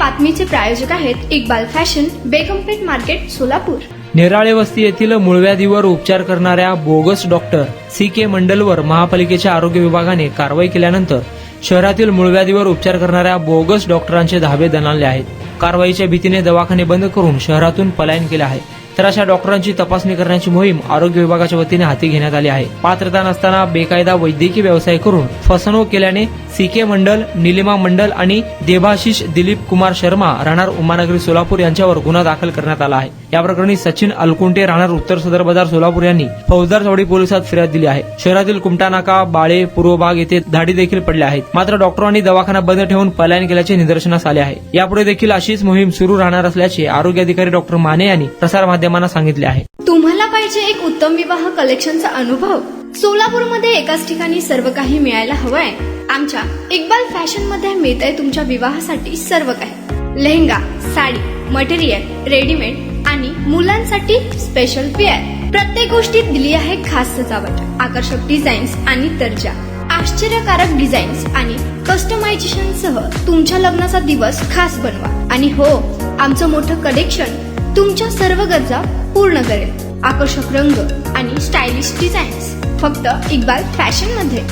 बातमीचे प्रायोजक आहेत Iqbal fashion, बेगमपेठ market, Solapur. नेराळे वस्ती येथील मूळव्याधीवर उपचार करणाऱ्या बोगस डॉक्टर CK मंडलवर महापालिकेच्या आरोग्य विभागाने कारवाई केल्यानंतर शहरातील मूळव्याधीवर उपचार करणाऱ्या बोगस डॉक्टरांचे धाबे दणाणले आहेत. कारवाईच्या भीतीने दवाखाने बंद करून शहरातून पलायन केले आहे. तर अशा डॉक्टरांची तपासणी करण्याची मोहीम आरोग्य विभागाच्या वतीने हाती घेण्यात आली आहे. पात्रता नसताना बेकायदा वैद्यकीय व्यवसाय करून फसवणूक केल्याने CK मंडल, निलिमा मंडल आणि देभाशिष दिलीप कुमार शर्मा राहणार उमानगरी सोलापूर यांच्यावर गुन्हा दाखल करण्यात आला आहे. या प्रकरणी सचिन अलकुंटे राहणार उत्तर सदर बाजार सोलापूर यांनी फौजदार चौडी पोलिसात फिर्याद दिली आहे. शहरातील कुमटा नाका, बाळे, पूर्व भाग येथे धाडी देखील पडल्या आहेत. मात्र डॉक्टरांनी दवाखाना बंद ठेवून पलायन केल्याचे निदर्शनास आले आहे. यापुढे देखील अशीच मोहीम सुरू राहणार असल्याचे आरोग्य अधिकारी डॉक्टर माने यांनी प्रसारमाध्यमांना सांगितले आहे. तुम्हाला पाहिजे एक उत्तम विवाह कलेक्शनचा अनुभव? सोलापूरमध्ये एकाच ठिकाणी सर्व काही मिळायला हवंय. आमच्या इक्बाल फॅशन मध्ये मिळतंय तुमच्या विवाहासाठी सर्व काही. लेहंगा, साडी, मटेरियल, रेडीमेड आणि मुलांसाठी स्पेशल वेअर. प्रत्येक गोष्टीत दिली आहे खास सजावट, आकर्षक डिझाईन्स आणि दर्जा, आश्चर्यकारक डिझाईन्स आणि कस्टमायझेशन सह तुमच्या लग्नाचा दिवस खास बनवा. आणि हो, आमचं मोठं कलेक्शन तुमच्या सर्व गरजा पूर्ण करेल. आकर्षक रंग आणि स्टायलिश डिझाईन्स फक्त इक्बाल फॅशन मध्ये.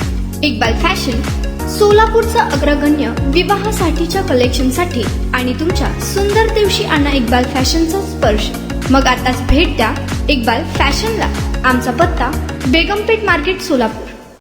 इक्बाल फॅशन सोलापूरचा अग्रगण्य विवाहासाठीच्या कलेक्शनसाठी आणि तुमच्या सुंदर दिवशी आणा इक्बाल फॅशनचा स्पर्श. मग आताच भेट द्या इक्बाल फॅशनला. आमचा पत्ता बेगमपेठ मार्केट, सोलापूर.